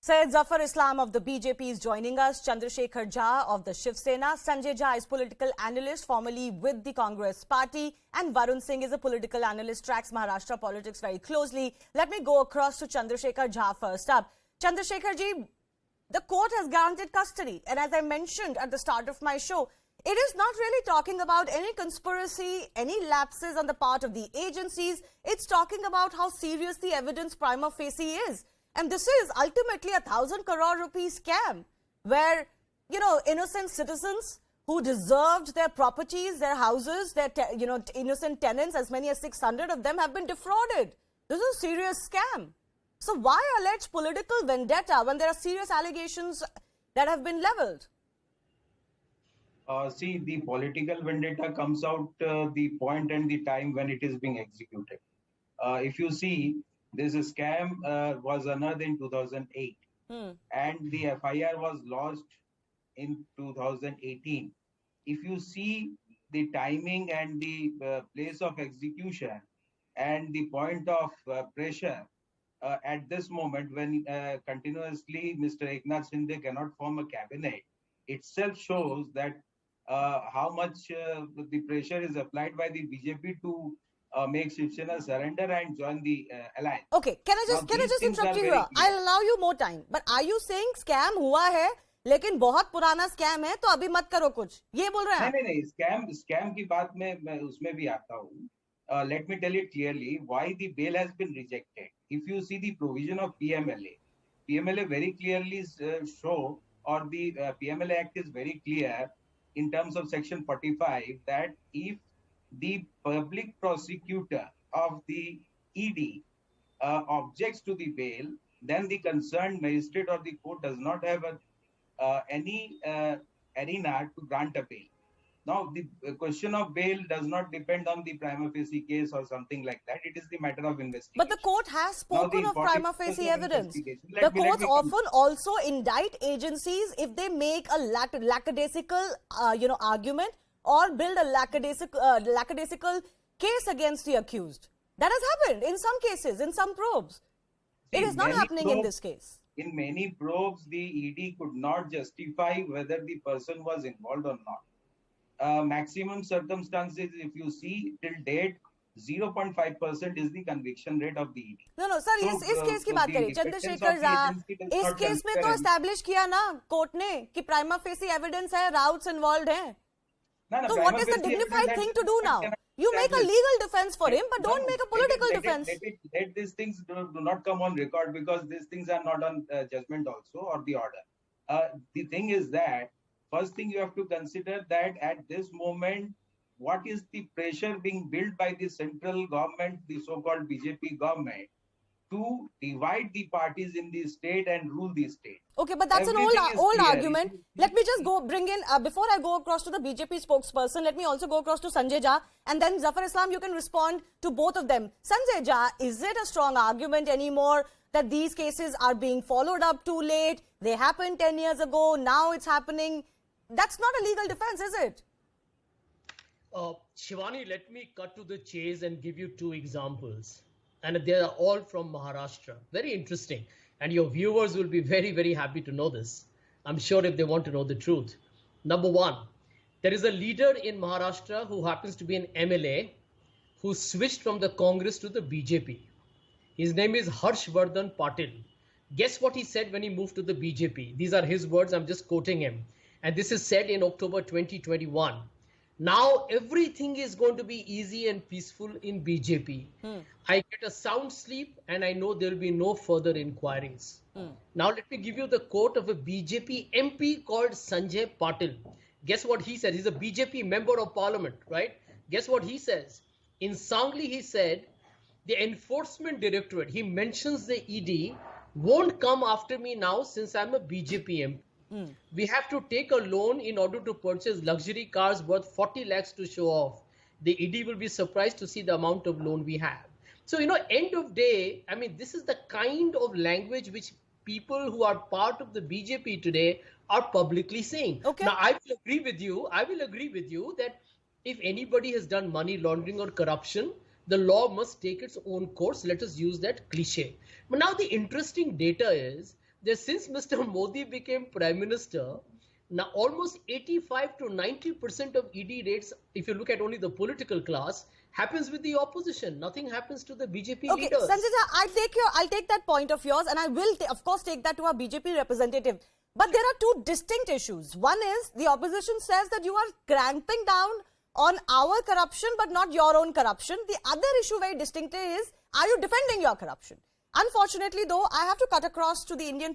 Syed Zafar Islam of the BJP is joining us. Chandrashekhar Jha of the Shiv Sena. Sanjay Jha is political analyst formerly with the Congress party. And Varun Singh is a political analyst, tracks Maharashtra politics very closely. Let me go across to Chandrashekhar Jha first up. Chandrashekhar ji, the court has granted custody. And as I mentioned at the start of my show, it is not really talking about any conspiracy, any lapses on the part of the agencies. It's talking about how serious the evidence prima facie is. And this is ultimately 1,000 crore rupee scam where, innocent citizens who deserved their properties, their houses, their, innocent tenants, as many as 600 of them have been defrauded. This is a serious scam. So why allege political vendetta when there are serious allegations that have been leveled? See, the political vendetta comes out the point and the time when it is being executed. If you see, this scam was unearthed in 2008 and the FIR was lodged in 2018. If you see the timing and the place of execution and the point of pressure at this moment when continuously Mr. Eknath Shinde cannot form a cabinet, itself shows that how much the pressure is applied by the BJP to make Shiv Sena surrender and join the alliance. Okay, can I just interrupt you here? I'll allow you more time. But are you saying scam हुआ है, लेकिन बहुत पुराना scam है, तो अभी मत करो कुछ? ये बोल रहे हैं? नहीं, scam की बात मैं उसमें भी आता हूँ. Let me tell you clearly why the bail has been rejected. If you see the provision of PMLA very clearly show, or the PMLA Act is very clear in terms of section 45 that if the public prosecutor of the ED objects to the bail, then the concerned magistrate or the court does not have any arena to grant a bail. Now, the question of bail does not depend on the prima facie case or something like that. It is the matter of investigation. But the court has spoken of prima facie evidence. The courts often also indict agencies if they make a lackadaisical, argument or build a lackadaisical case against the accused. That has happened in some cases, in some probes. It is not happening in this case. In many probes, the ED could not justify whether the person was involved or not. Maximum circumstances, if you see till date, 0.5% is the conviction rate of the ED. No, sir, इस case की बात करें. चंद्रशेखर झा, इस case में तो establish किया ना court ने कि prima facie evidence है, Rauts involved हैं. So what is the dignified thing to do now? You make a legal defense for him, but don't make a political defense. Let these things do not come on record because these things are not on judgment also or the order. The thing is that first thing you have to consider that at this moment, what is the pressure being built by the central government, the so-called BJP government, to divide the parties in the state and rule the state. Okay, but that's Everything an old clear. argument. Let me just bring in, before I go across to the BJP spokesperson, let me also go across to Sanjay Jha, and then Zafar Islam, you can respond to both of them. Sanjay Jha, is it a strong argument anymore that these cases are being followed up too late? They happened 10 years ago, now it's happening. That's not a legal defense, is it? Shivani, let me cut to the chase and give you two examples. And they are all from Maharashtra. Very interesting. And your viewers will be very, very happy to know this. I'm sure if they want to know the truth. Number one, there is a leader in Maharashtra who happens to be an MLA who switched from the Congress to the BJP. His name is Harshvardhan Patil. Guess what he said when he moved to the BJP? These are his words. I'm just quoting him. And this is said in October 2021. Now everything is going to be easy and peaceful in BJP. I get a sound sleep and I know there will be no further inquiries. Now let me give you the quote of a BJP MP called Sanjay Patil. Guess what he said? He's a BJP member of parliament, right? Guess what he says? In Sangli, he said, the enforcement directorate, he mentions the ED, won't come after me now since I'm a BJP MP. We have to take a loan in order to purchase luxury cars worth 40 lakhs to show off. The ED will be surprised to see the amount of loan we have. So, end of day, I mean, this is the kind of language which people who are part of the BJP today are publicly saying. Okay. Now, I will agree with you that if anybody has done money laundering or corruption, the law must take its own course. Let us use that cliche. But now the interesting data is that since Mr. Modi became Prime Minister, now almost 85 to 90% of ED raids, if you look at only the political class, happens with the opposition. Nothing happens to the BJP Okay, leaders. Sanjay Jha, I'll take that point of yours, and I will, of course, take that to our BJP representative. But there are two distinct issues. One is the opposition says that you are cramping down on our corruption, but not your own corruption. The other issue, very distinctly, is are you defending your corruption? Unfortunately, though, I have to cut across to the Indian